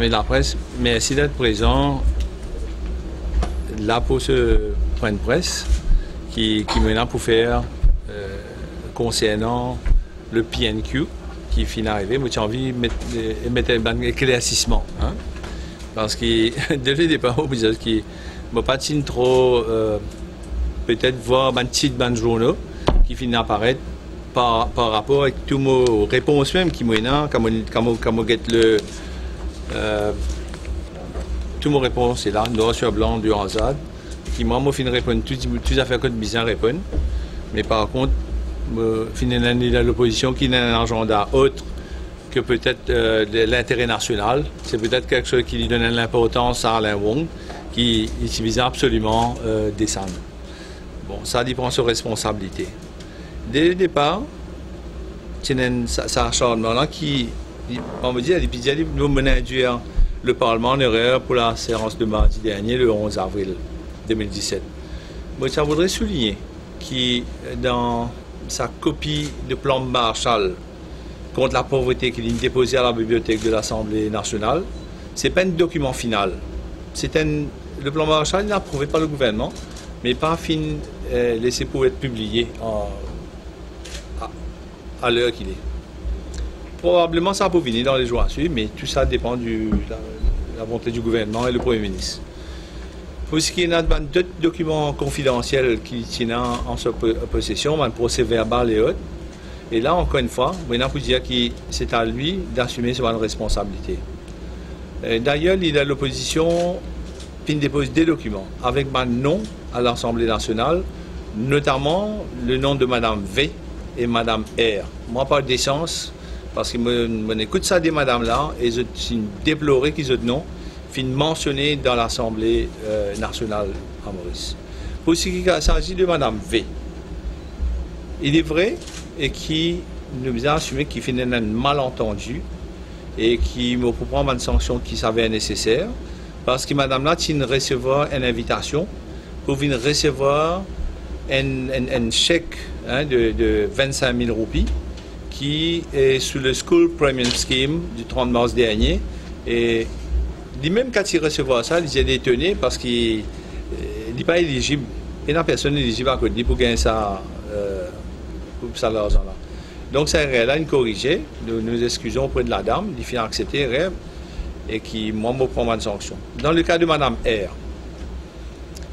amis de la presse, merci d'être présent là pour ce point de presse qui maintenant pour faire concernant le PNQ qui finit d'arriver. Moi, j'ai envie de mettre un éclaircissement. Hein? Parce que dès le départ, qui ne pas trop peut-être voir un petit journaux qui finit d'apparaître par rapport avec toutes mes réponses même qui m'ont comme le toutes mes réponses c'est là noir sur blanc du hasard qui moi fin répondre toutes affaires que bizarre répondre mais par contre finalement l'opposition qui n'a un agenda autre que peut-être l'intérêt national, c'est peut-être quelque chose qui lui donne l'importance à Alain Wong qui utilise absolument descendre. Bon, ça prend ses responsabilités. Dès le départ, c'est un acharnement-là qui, on me dit, nous mener à induire le Parlement en erreur pour la séance de mardi dernier, le 11 avril 2017. Moi, ça voudrais souligner que dans sa copie de plan Marshall contre la pauvreté qu'il a déposé à la bibliothèque de l'Assemblée nationale, ce n'est pas un document final. Le plan Marshall n'est approuvé par le gouvernement, mais pas laissé pour être publié à l'heure qu'il est. Probablement ça peut venir dans les jours à suivre, mais tout ça dépend de la volonté du gouvernement et le Premier ministre. Pour ce qui est d'autres documents confidentiels qui tiennent en sa possession, un procès verbal et autres, et là, encore une fois, on peut dire que c'est à lui d'assumer ses responsabilités. D'ailleurs, il a l'opposition qui dépose des documents avec un nom à l'Assemblée nationale, notamment le nom de Mme V et Mme R. Moi, par décence, parce que je écoute ça des Madame-là, et je déploré qu'ils aient nom, fin mentionné dans l'Assemblée nationale à Maurice. Pour ce qui s'agit de Mme V, il est vrai et qui nous a assumé qu'il finit un malentendu et qui me prendre une sanction qui s'avère nécessaire parce que madame là tient recevoir une invitation pour venir recevoir un chèque de 25 000 roupies qui est sous le School Premium Scheme du 30 mars dernier et lui-même quand il recevoir ça il est étonné parce qu'il n'est pas éligible et la personne éligible à côté pour gagner ça pour l'argent là. Donc c'est réel là une corrigée, nous nous excusons auprès de la dame, il faut accepter réel et qui moi me prend une sanction. Dans le cas de Madame R,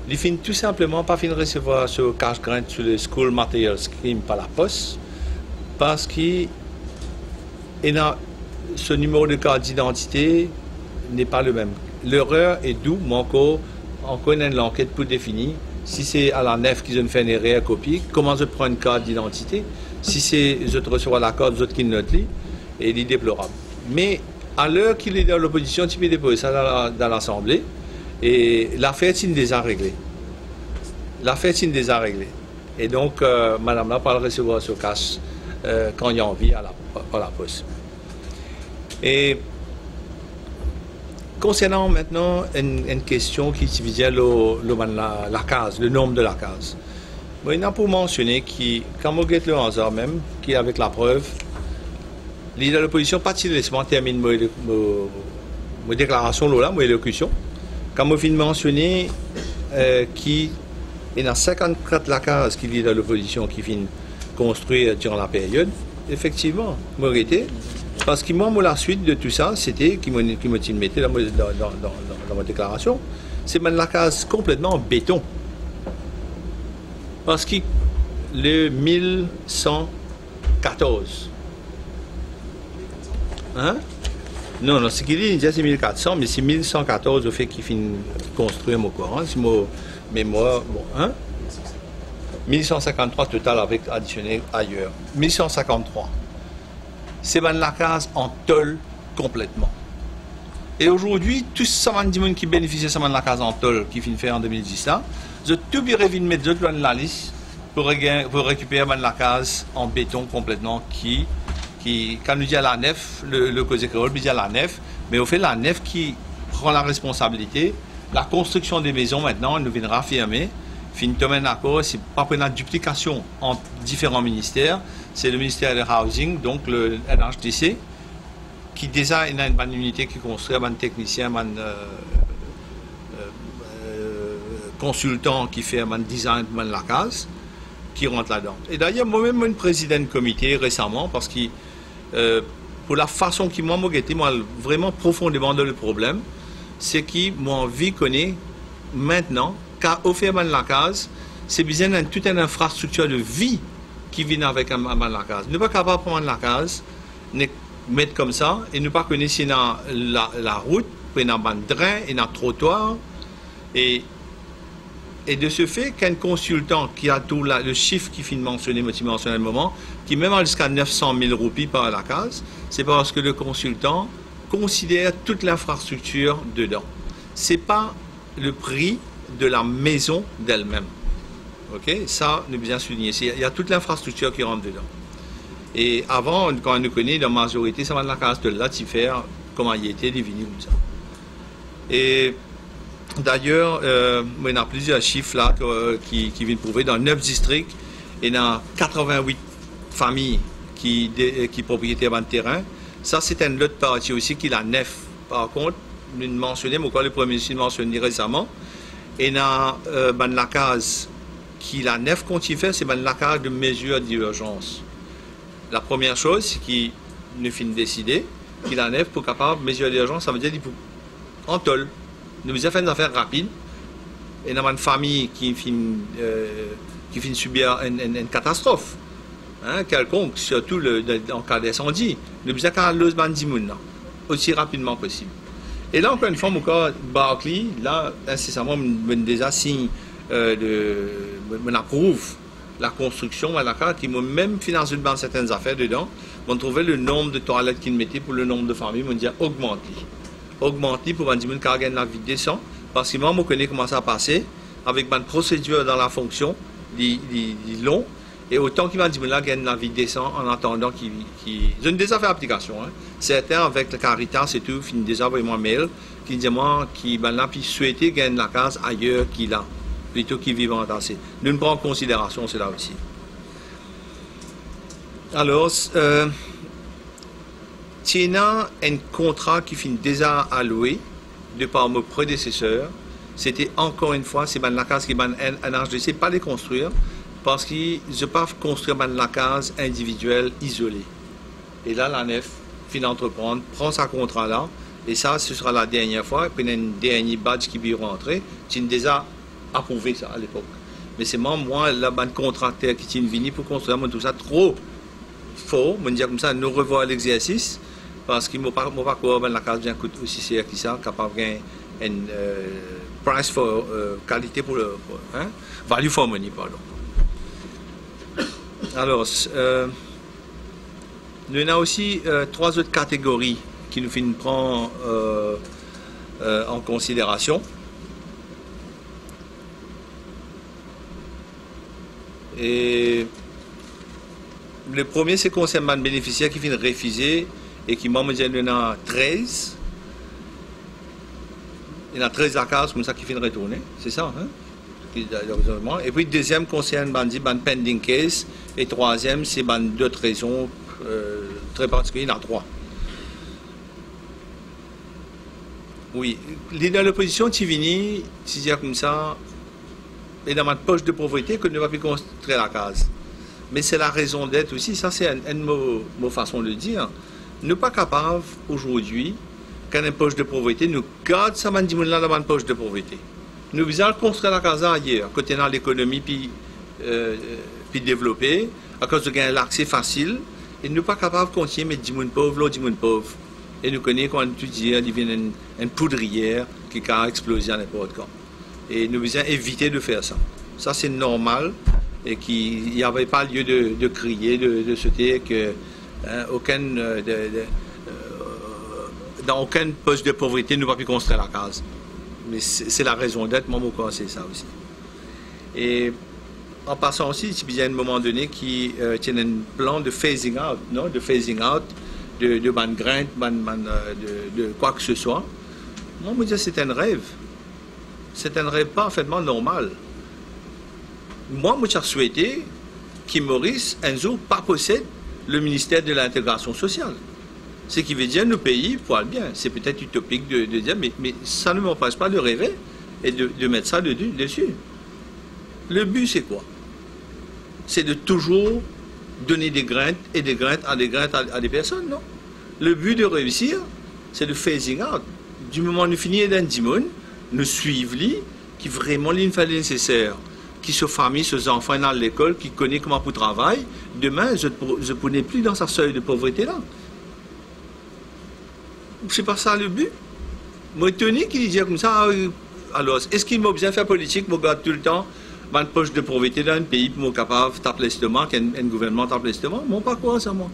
il finit tout simplement pas fin recevoir ce cash grant sur le School Material Scheme par la poste parce qu'il ce numéro de carte d'identité n'est pas le même. L'erreur est d'où, mais encore une enquête pour définir si c'est à la nef qu'ils ont fait une erreur copie, comment je prends une carte d'identité, si c'est je reçois la carte, je qui note et il est déplorable. Mais à l'heure qu'il est dans l'opposition, tu peux déposer ça dans l'Assemblée et l'affaire c'est déjà réglée. L'affaire c'est déjà réglée. Et donc, madame là, va recevoir ce cash quand il y a envie à la poste. Et concernant maintenant une question qui visait la case, le nombre de la case. Il y a pour mentionner que, quand on regarde le hasard même, qui avec la preuve, l'idée de l'opposition, pas de laissement termine ma déclaration, ma élocution. Quand on finit de mentionner qu'il y a 54 la case qui est de l'opposition qui finit construire durant la période, effectivement, moi arrêté. Parce que moi, la suite de tout ça, c'était, qui m'a mis dans ma déclaration, c'est la case complètement en béton. Parce que le 1114, hein? Non, ce qu'il dit, c'est 1400, mais c'est 1114 au fait qu'il finit construire mon courant, c'est mon mémoire, bon, hein? 1153 total avec additionné ailleurs. 1153. C'est la case en tôle complètement. Et aujourd'hui, tous ces gens qui bénéficient de la case en tôle qui finit faire en 2010 là, je tout bien mettre dans la liste pour récupérer la case en béton complètement qui quand nous dit à la nef, le cause créole dit à la nef, mais au fait la nef qui prend la responsabilité, la construction des maisons maintenant, nous viendra affirmer, fin de un accord, c'est pas pour une duplication entre différents ministères, c'est le ministère de Housing, donc le NHDC, qui déjà il y a une bonne unité qui construit, un bon technicien, un bon consultant qui fait un bon design de la case, qui rentre là-dedans. Et d'ailleurs, moi-même, je président de comité récemment parce que pour la façon qui moi vraiment profondément dans le problème, c'est que moi envie connaît maintenant qu'à offrir la case, c'est besoin d'une toute une infrastructure de vie qui vient avec la case. Nous ne sommes pas capables de prendre la case, nous mettre comme ça, et nous ne pas connaître si dans la route, puis dans un drain, et dans le trottoir, et de ce fait qu'un consultant qui a tout le chiffre qui finit mentionné à un moment, qui même jusqu'à 900 000 roupies par la case, c'est parce que le consultant considère toute l'infrastructure dedans. Ce n'est pas le prix de la maison d'elle-même. Ok, ça, nous bien souligner. Il y a toute l'infrastructure qui rentre dedans. Et avant, quand on nous connaît, la majorité, ça va de la case de l'atifère, comment il était défini comme ça. Et d'ailleurs, il y a plusieurs chiffres là qui viennent prouver dans 9 districts et dans 88 familles qui propriétaires de terrain. Ça, c'est une autre partie aussi qui est la nef. Par contre, nous mentionnons, mais le Premier ministre mentionné récemment, et dans la case qui la nef qu'on y fait, c'est la case de mesures d'urgence. La première chose, c'est qu'il nous fait décider qu'il la nef pour capable de mesures d'urgence, ça veut dire en tol. Nous avons fait une affaire rapide, et dans une famille qui finit subir une catastrophe. Quelconque, surtout en cas d'incendie, nous avons qu'à le aussi rapidement possible. Et là, encore une fois, mon cas, Barclay, là, incessamment, déjà signe approuve la construction à la carte, qui m'a même financé dans certaines affaires dedans. On trouvait le nombre de toilettes qu'ils mettaient pour le nombre de familles, on dit augmenter pour dire qu'on gagne la vie décent, parce que moi, je connais comment ça a passé, avec une procédure dans la fonction, long. Et autant qu'il m'a dit, là, gagne la vie décent en attendant qu'ils... Ils ont déjà fait application. Certains, avec le Caritas et tout, finissent déjà envoyer moi un mail qui dit moi, qui souhaiter gagner la case ailleurs qu'il a, plutôt qu'ils vivent en tassé. Nous ne prenons en considération cela aussi. Alors, il y a un contrat qui finit déjà alloué de par mon prédécesseur. C'était encore une fois, c'est la case qui est un HDC, pas les construire. Parce qu'ils ne peuvent pas construire la case individuelle isolée. Et là, la nef finit d'entreprendre, prend sa contrat là, et ça, ce sera la dernière fois. Puis il y a un dernier badge qui vient rentrer. Tu as déjà approuvé ça à l'époque. Mais c'est moi, là, le contracteur qui est venu pour construire tout ça trop fort. Je dire comme ça, nous revoir l'exercice, parce qu'il ne m'a pas quoi, la case bien coûte aussi cher que ça, capable de gagner une price for qualité pour le value for money, pardon. Alors, nous avons aussi 3 autres catégories qui nous prendre en considération. Et le premier, c'est concernant les bénéficiaires qui viennent refuser et qui m'ont dit qu'il y en a 13. Il y en a 13 à case, comme ça, qui viennent retourner. C'est ça, hein? Et puis, deuxième concerne pending case, et troisième, c'est d'autres raisons très particulières, il y en a 3. Oui, dans l'opposition, Tivini, si je dis comme ça, est dans ma poche de pauvreté que ne va plus construire la case. Mais c'est la raison d'être aussi, ça c'est une façon de dire. Nous ne sommes pas capables aujourd'hui, quand une poche de pauvreté, nous gardons ça dans une poche de pauvreté. Nous visons construire la case ailleurs, côté dans l'économie puis développer, à cause de gagner l'accès facile, et nous ne sommes pas capables de continuer à mettre 10 000 pauvres, l'autre 10 000 pauvres. Et nous connaissons quand on dit, il devient une poudrière qui a explosé à n'importe quand. Et nous visons éviter de faire ça. Ça c'est normal, et qu'il n'y avait pas lieu de crier, de sauter, que dans aucun poste de pauvreté, nous ne pouvons plus construire la case. Mais c'est la raison d'être, moi, mon c'est ça aussi. Et en passant aussi, il y a un moment donné qui tient un plan de phasing out, non? De phasing out, de ban grain, de quoi que ce soit. Moi, je me dis, c'est un rêve. C'est un rêve parfaitement normal. Moi, je souhaité que Maurice, un jour, pas possède le ministère de l'intégration sociale. Ce qui veut dire, nos pays poilent bien. C'est peut-être utopique de dire, mais ça ne m'empêche pas de rêver et de mettre ça dessus. Le but, c'est quoi? C'est de toujours donner des graines et des graines à des personnes, non? Le but de réussir, c'est de phasing out. Du moment où nous finissons d'un dimon, nous suivons lui, qui vraiment lui fait le nécessaire, qui se famille, ses enfants dans l'école, qui connaît comment pour travailler. Demain, je ne connais plus dans sa seuil de pauvreté là. C'est pas ça le but. Moi, Tony qui dit comme ça, alors, est-ce qu'il m'a besoin de faire politique, moi, regarde tout le temps, une poche de pauvreté dans un pays pour être capable de taper l'estomac, qu'un gouvernement tape l'estomac? Moi, pas quoi ça, moi.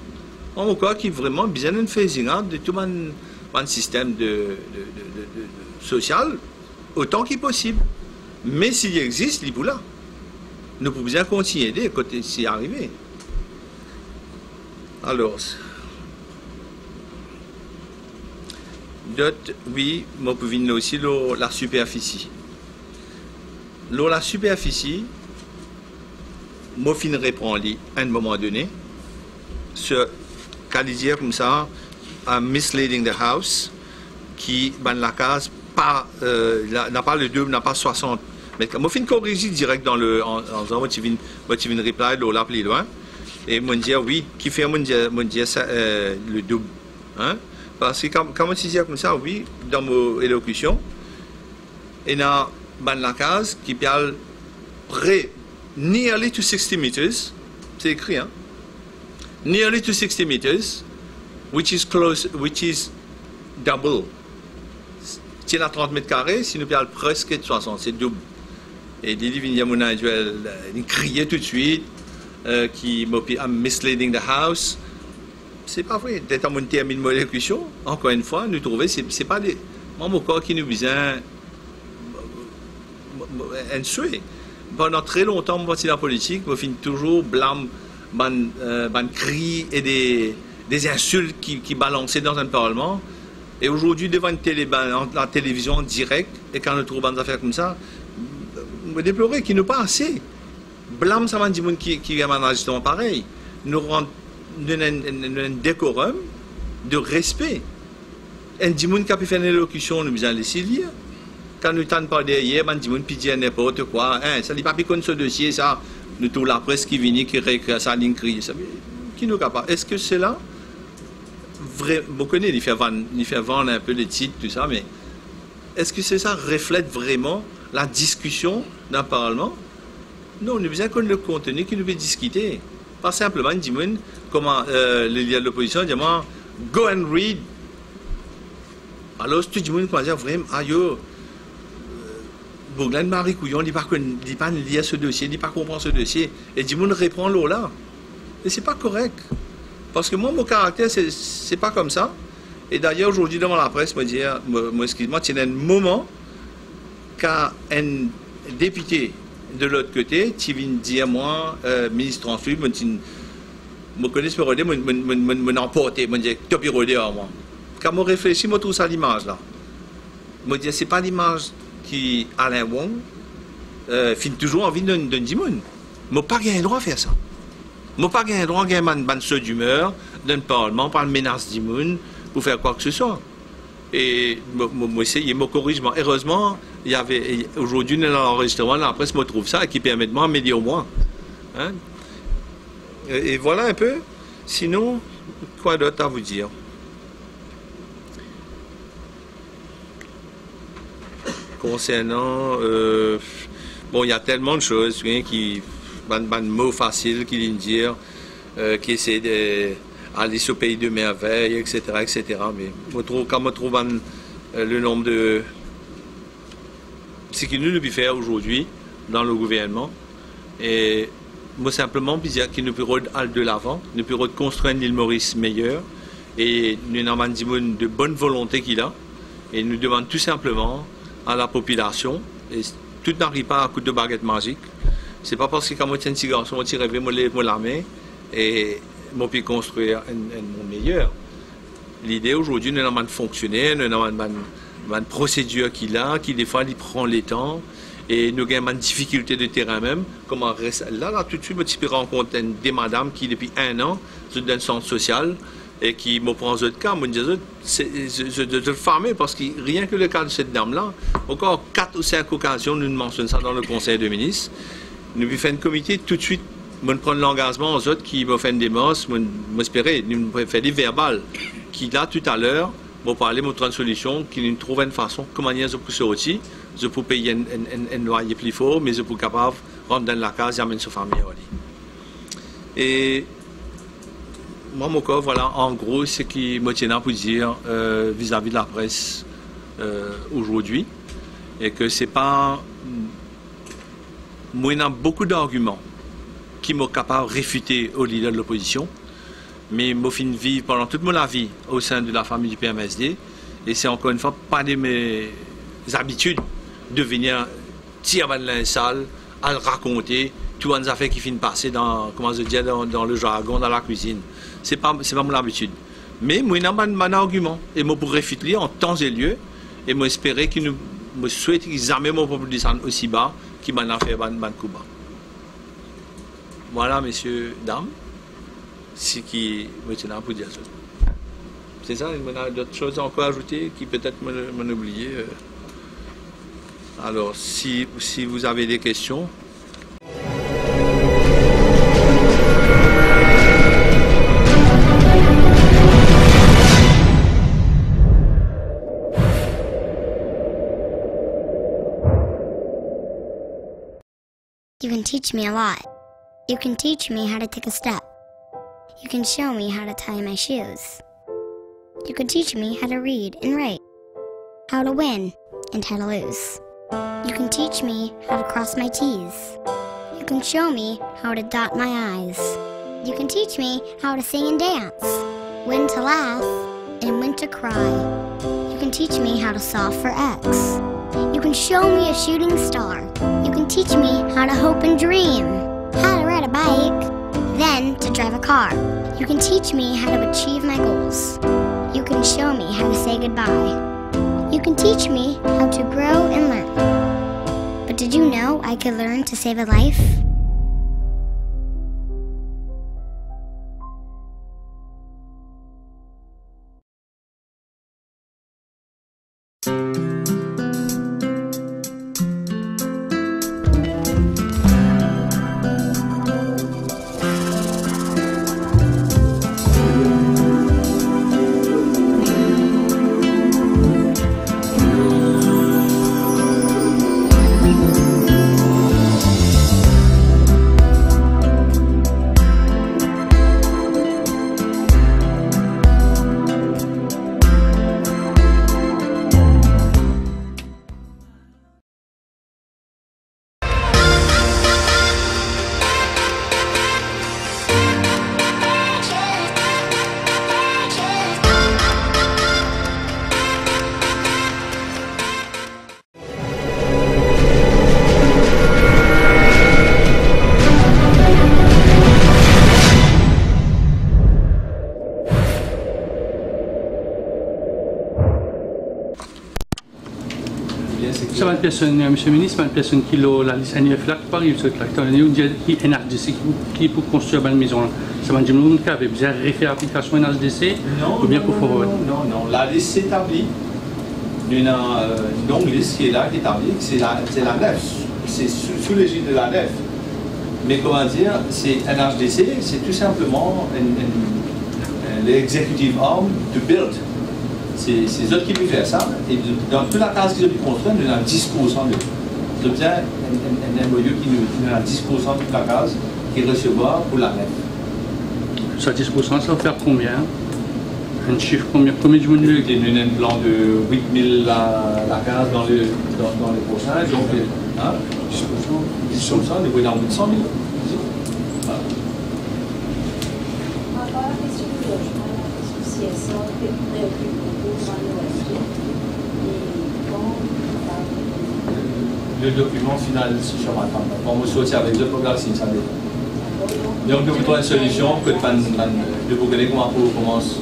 Moi, quoi qui vraiment besoin de phasing out de tout mon système social, autant qu'il possible. Mais s'il existe, il est là. Nous pouvons bien continuer à aider quand c'est arrivé. Alors, oui, moi, je peux aussi la superficie. La superficie, moi, je répondre à un moment donné, sur, quand il dit comme ça, misleading the house, qui, dans la case, n'a pas le 2, n'a pas 60. Mais moi, je corriger direct dans le, en disant, moi, tu viens reply, là, plus loin, et moi, dire, oui, qui fait, moi, dire ça, le double. Hein? Parce que quand tu dis comme ça, oui, dans mon élocution, il y a la case qui parle près, nearly to 60 meters, c'est écrit, hein? Nearly to 60 meters, which is double. Si on a 30 mètres carrés, si nous parlons presque de 60, c'est double. Et Lily Vinyamuna, il criait tout de suite, qui m'a misleading the house. C'est pas vrai. D'être à mon termine de l'élocution, encore une fois, nous trouver, c'est pas des. Moi, mon corps qui nous besoin un souhait. Pendant très longtemps, moi, dans la politique, je finis toujours blâme, cris et des insultes qui balançaient dans un parlement. Et aujourd'hui, devant la télévision en direct, et quand on trouve des affaires comme ça, je déplorer qu'il n'y a pas assez. Blâme, ça m'a dit qui a un enregistrement pareil. Nous rendons un décorum de respect. Un dimon qui a pu faire une élocution, nous allons laisser lire. Quand nous t'en parlons hier, un dimon qui dit n'importe quoi, hein, ça n'est pas comme ce dossier, ça, nous tous la presse qui vient, qui récrée ça, l'incrit, ça, qui nous capable. Est-ce que c'est là, vrai, vous connaissez, il fait vendre un peu les titres, tout ça, mais est-ce que c'est ça reflète vraiment la discussion d'un Parlement? Non, on a besoin qu'on ait le contenu qui nous veut discuter. Pas simplement, dis-moi, comment le leader de l'opposition dit, moi, go and read. Alors, si tu dis, comment dire, vraiment, aïe, Bourglan Marie Couillon, il ne dit pas lire ce dossier, il ne dit pas comprendre ce dossier. Et dis-moi, répond là. Et c'est pas correct. Parce que moi, mon caractère, c'est pas comme ça. Et d'ailleurs, aujourd'hui, devant la presse, excuse-moi, il y a un moment quand un député de l'autre côté, tu viens dire moi, ministre transfert, je connais ce rodé, je emporté, je dis, tu peux rodé à moi. Quand je réfléchis, je trouve ça l'image là. Je dis, c'est pas l'image qui Alain Wong finit toujours envie d'un dimon. Je n'ai pas le droit à faire ça. Je n'ai pas le droit à faire un saut d'humeur d'un parlement par une menace dimon pour faire quoi que ce soit. Et moi, essayé, je corrige. Heureusement, il y avait aujourd'hui dans l'enregistrement, la presse me trouve ça qui permet de m'aider au moins. Hein? Et voilà un peu. Sinon, quoi d'autre à vous dire? Concernant, bon, il y a tellement de choses, qui, un mot facile qui vient dire, qui essaie d'aller sur pays de merveille, etc., etc. Mais quand je trouve le nombre de ce que nous devons faire aujourd'hui dans le gouvernement, et moi simplement dire qu'il nous peut aller de l'avant, nous peut construire une île Maurice meilleure, et nous avons de bonne volonté qu'il a, et nous demandons tout simplement à la population, et tout n'arrive pas à coup de baguette magique. C'est pas parce que quand je suis un petit garçon, je rêve de la main et je peux construire un monde meilleur. L'idée aujourd'hui, nous avons fonctionner, nous avons une procédure qu'il a, qui des fois il prend le temps, et nous avons une difficulté de terrain même. Comment là tout de suite, je peux rencontrer des madames qui depuis 1 an sont dans le centre social, et qui me prend autre cas, me dit je te farmer parce que rien que le cas de cette dame-là, encore 4 ou 5 occasions, nous mentionnons ça dans le Conseil de ministres, nous lui faisons un comité tout de suite, nous prenons l'engagement aux autres qui me font des mosses, m'espérer, nous faisons des verbales, qui là tout à l'heure, pour parler, montrer une solution, qui nous trouve une façon, comment je peux sortir, je peux payer un loyer plus fort, mais je peux capable de rentrer dans la case et amener sa famille au lit. Et moi, mon corps, voilà, en gros, ce qui me tient à vous dire vis-à-vis de la presse aujourd'hui, et que c'est pas. Moi, il y a beaucoup d'arguments qui m'ont capable de réfuter au leader de l'opposition, mais moi, je vivre pendant toute ma vie au sein de la famille du PMSD, et c'est encore une fois pas de mes habitudes de venir tirer dans la salle, à le raconter, tout les affaires qui finissent passer dans, comment je dis, dans le jargon, dans la cuisine. C'est pas mon habitude. Mais moi, il y a un argument. Et moi, pour réfuter en temps et lieu, et moi, espérer qu'ils nous souhaitent qu'ils jamais mon peuple descende aussi bas qu'ils m'en a fait un coup bas. Voilà, messieurs, dames, ce qui me tient à vous dire ça. C'est ça, il y a d'autres choses encore à ajouter qui peut-être m'ont oublié. Alors, si vous avez des questions. You can teach me a lot. You can teach me how to take a step. You can show me how to tie my shoes. You can teach me how to read and write, how to win and how to lose. You can teach me how to cross my T's. You can show me how to dot my I's. You can teach me how to sing and dance, when to laugh and when to cry. You can teach me how to solve for X. You can show me a shooting star. You can teach me how to hope and dream, how to ride a bike, then to drive a car. You can teach me how to achieve my goals. You can show me how to say goodbye. You can teach me how to grow and learn. But did you know I could learn to save a life? C'est une personne, monsieur le ministre, une personne qui a la liste annuelle là, qui parle de ce tracteur, qui est NHDC, qui pour construire une maison. Ça va dire que vous avez besoin de refaire l'application NHDC ou bien pour favor? Non, la liste s'établit d'une longue liste qui est là, qui est établie, c'est la nef, c'est sous l'égide de la nef. Mais comment dire, c'est NHDC, c'est tout simplement l'executive arm to build. C'est eux qui peuvent faire ça. Et dans toute la case qu'ils ont pu construire, nous avons 10% de. Ils obtiennent un MOU qui nous a 10% de toute la case qui recevoir pour la nef. Ça 10%, ça va faire combien? Un chiffre combien de monde? Nous avons un plan de 8000 la case dans les prochains. Donc, 10%, nous voulons dans 100 000. Le document final sur ma table. On va sortir avec deux programmes si ça dépend. Donc, nous avons une solution que de vous regarder comment on commence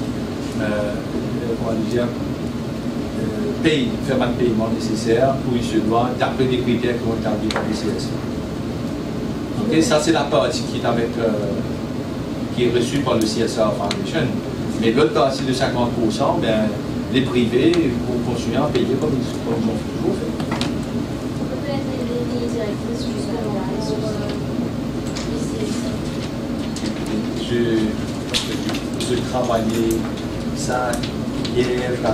faire un paiement nécessaire pour ce droit d'après des critères qui ont été établis par les CSA. Okay, ça, c'est la partie qui est reçue par le CSR Foundation. Mais l'autre partie de 50%, ben, les privés vont continuer à payer comme ils ont toujours fait. Peut-être les lignes directrices justement sur Je travaillais ça hier, là,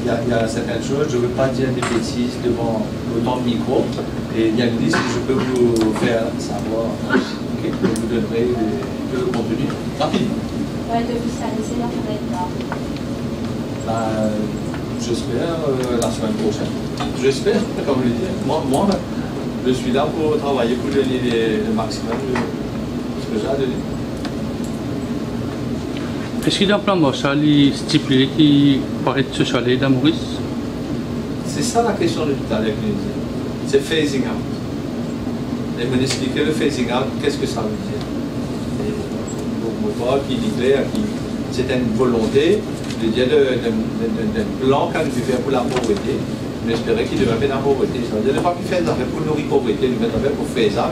il y a certaines choses, je ne veux pas dire des bêtises devant autant de micros. Et il y a une liste que je peux vous faire savoir, okay, que je vous donnerai le contenu rapidement. Ouais, d'officialiser la fin. J'espère la semaine prochaine. J'espère, comme je le dis. Moi, je suis là pour travailler, pour donner le maximum de ce que j'ai à donner. Est-ce qu'il y a un plan Marshall stipulé qui paraît être social dans Maurice? C'est ça la question de tout à l'heure que je disais. C'est phasing out. Et me expliquer le phasing out, qu'est-ce que ça veut dire? Qui dit clair, c'était une volonté de dire d'un plan qu'on devait faire pour la pauvreté, mais j'espérais qu'il devait faire la pauvreté. Ça veut dire ne pas plus faire des affaires pour nourrir la pauvreté, il devait faire pour faire ça.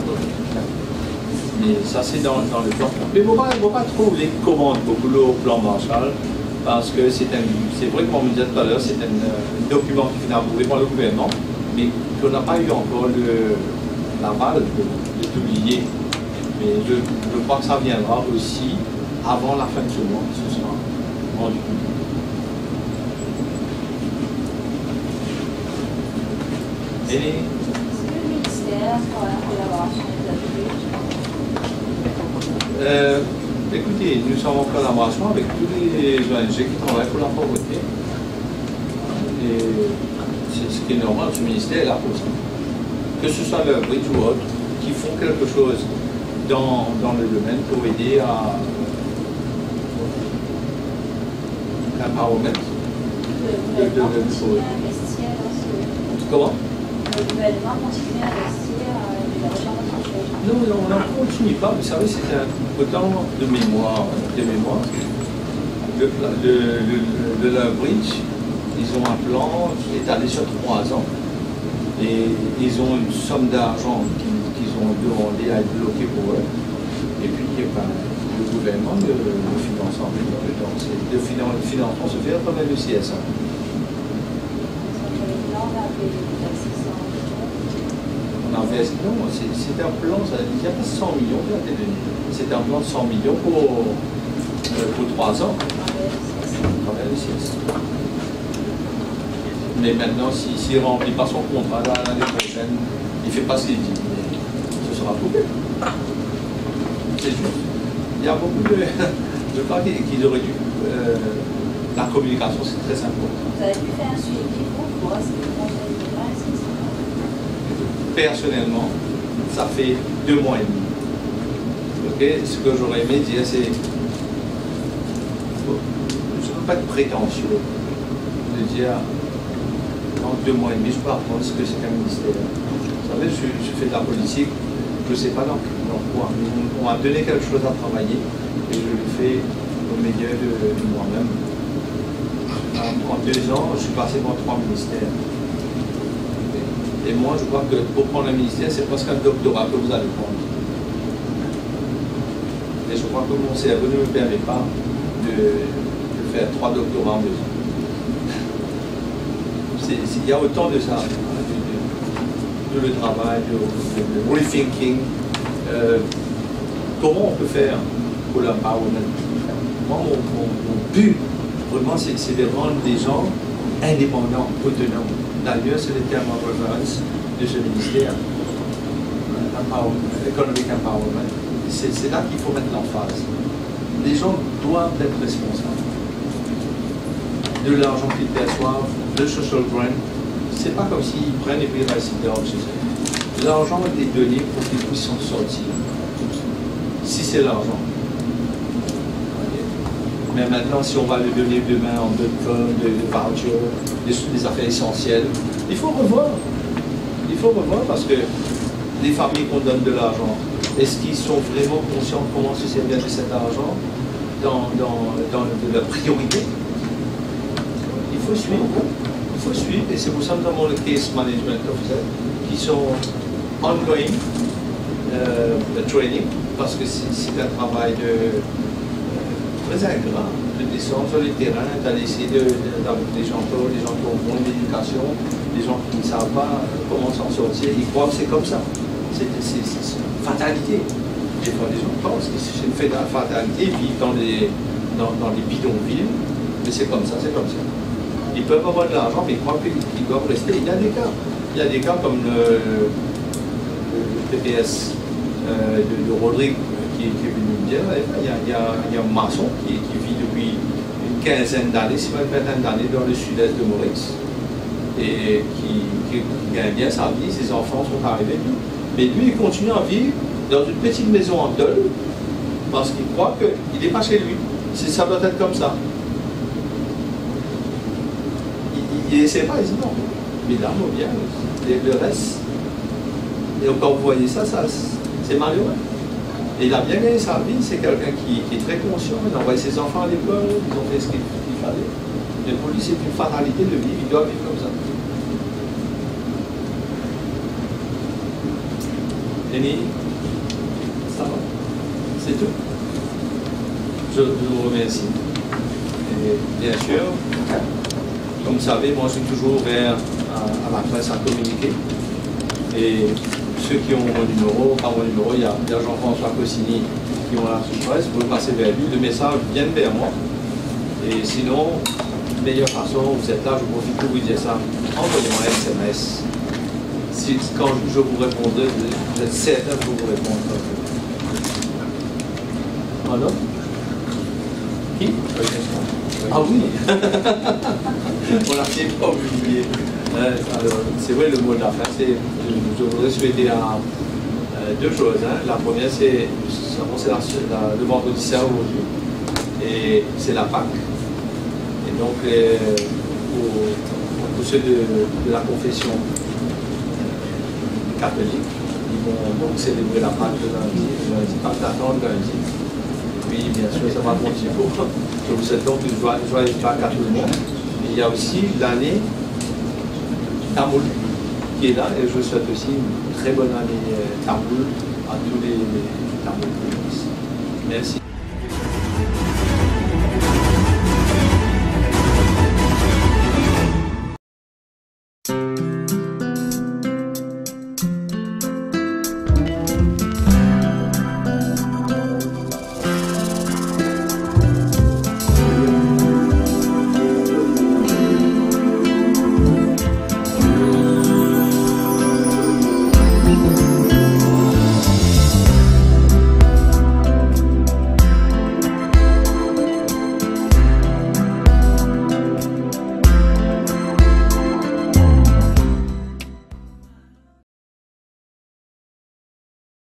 Mais ça, c'est dans le plan. Mais il ne faut pas trop les commandes beaucoup le plan Marshall, parce que c'est vrai que, comme on me disait tout à l'heure, c'est un document qui est approuvé par le gouvernement, mais qu'on n'a pas eu encore la balle de publier. Mais je crois que ça viendra aussi avant la fin de ce mois, ce sera rendu public. Est-ce que le ministère travaille en collaboration avec la écoutez, nous sommes en collaboration avec tous les ONG qui travaillent pour la pauvreté. Et c'est ce qui est normal, ce ministère est là pour ça. Que ce soit le Bridge ou autre, qui font quelque chose dans le domaine pour aider à l'empowerment. Le gouvernement continue à investir dans ce... Comment? Le gouvernement continue à investir dans la recherche de Non, on n'en continue pas. Vous savez, c'est autant de mémoire. Le Love Bridge, ils ont un plan étalé sur 3 ans. Et ils ont une somme d'argent qu'ils ont demandé à être bloquée pour eux. Et puis, le gouvernement le finance en même temps. Le financement se fait à travers le CSA. Non, c'est un plan, il n'y a pas 100 millions qui a été donné. C'est un plan de 100 millions pour 3 ans. À travers le CSA. Mais maintenant, s'il ne remplit pas son contrat l'année prochaine, il ne fait pas ce qu'il dit, ce sera coupé. C'est juste. Il y a beaucoup de... Je crois qu'ils auraient dû... la communication, c'est très important. Vous avez pu faire un suivi pour voir ce que le conseil général est. Personnellement, ça fait 2 mois et demi. Okay? Ce que j'aurais aimé dire, c'est... Je ne veux pas être prétentieux de dire... En 2 mois et demi, je peux apprendre ce que c'est qu'un ministère. Vous savez, je fais de la politique, je ne sais pas dans quoi. On m'a donné quelque chose à travailler et je le fais au milieu de moi-même. En 2 ans, je suis passé par 3 ministères. Et moi, je crois que pour prendre un ministère, c'est presque un doctorat que vous allez prendre. Et je crois que mon cerveau ne me permet pas de faire 3 doctorats en 2 ans. Il y a autant de ça, de le travail, de rethinking. Comment on peut faire pour l'empowerment? Moi, mon but, vraiment, c'est de rendre des gens indépendants, autonomes. D'ailleurs, c'est le terme en référence de ce ministère. Economic Empowerment. C'est là qu'il faut mettre l'emphase. Les gens doivent être responsables de l'argent qu'ils perçoivent, le social grant. C'est pas comme s'ils prennent et puis ils restent dehors chez eux. L'argent est donné pour qu'ils puissent s'en sortir. Si c'est l'argent. Mais maintenant, si on va le donner demain en de vouchers, des affaires essentielles, il faut revoir. Il faut revoir parce que les familles qu'on donne de l'argent, est-ce qu'ils sont vraiment conscients de comment se servir de cet argent dans de la priorité? Il faut suivre. Il faut suivre, et c'est pour ça que nous avons le case management officer qui sont ongoing training, parce que c'est un travail de très ingrat de descendre sur les terrains, d'aller essayer d'avoir des gens pauvres, des gens qui ont moins d'éducation, des gens qui ne savent pas comment s'en sortir. Ils croient que c'est comme ça. C'est une fatalité. Des fois, les gens pensent que c'est une fatalité, ils vivent dans des bidonvilles, mais c'est comme ça, c'est comme ça. Ils peuvent avoir de l'argent, mais ils croient qu'ils doivent rester. Il y a des cas. Il y a des cas comme le PPS de Rodrigue qui est venu me dire. Il y a un maçon qui vit depuis une quinzaine d'années, si pas une vingtaine d'années, dans le sud-est de Maurice, et qui gagne bien sa vie. Ses enfants sont arrivés. Mais lui, il continue à vivre dans une petite maison en Dole, parce qu'il croit qu'il n'est pas chez lui. Ça doit être comme ça. Il n'essaie pas, il dit non. Mais là, on bien, le reste. Et quand vous voyez ça, c'est malheureux. Et il a bien gagné sa vie, c'est quelqu'un qui est très conscient. Il a envoyé ses enfants à l'école, ils ont fait ce qu'il fallait. Mais pour lui, c'est une fatalité de vivre, il doit vivre comme ça. Denis, ça va? C'est tout. Je vous remercie. Et bien sûr, comme vous savez, moi je suis toujours ouvert à la presse à communiquer. Et ceux qui ont mon numéro, par mon numéro, il y a Jean-François Cossini qui ont la presse, vous pouvez passer vers lui, le message vient vers moi. Et sinon, meilleure façon, vous êtes là, je profite pour vous dire ça, envoyez-moi un SMS. Quand je vous répondrai, vous êtes certain que je vous répondrai. Voilà. Qui? Ah oui. On l'a fait pas oublié. Alors, c'est vrai, le mot de la fin, c'est, je voudrais souhaiter deux choses. Hein. La première, c'est le vendredi saint aujourd'hui, et c'est la Pâque. Et donc, pour ceux de la confession catholique, ils vont donc célébrer la Pâque le lundi, Pâque d'attendre lundi. Oui, bien sûr, ça va continuer. Je vous souhaite donc une joyeuse Pâque à tout le monde. Et il y a aussi l'année Tamoul qui est là, et je souhaite aussi une très bonne année Tamoul à tous les Tamoul. Merci.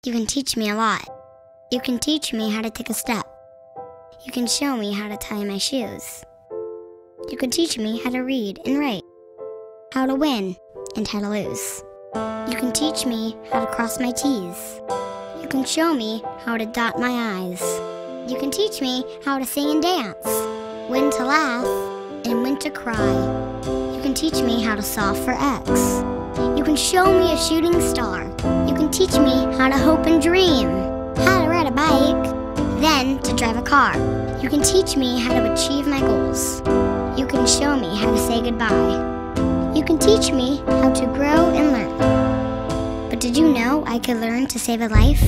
You can teach me a lot. You can teach me how to take a step. You can show me how to tie my shoes. You can teach me how to read and write, how to win and how to lose. You can teach me how to cross my T's. You can show me how to dot my I's. You can teach me how to sing and dance, when to laugh and when to cry. You can teach me how to solve for X. You can show me a shooting star. You can teach me how to hope and dream, how to ride a bike, then to drive a car. You can teach me how to achieve my goals. You can show me how to say goodbye. You can teach me how to grow and learn. But did you know I could learn to save a life?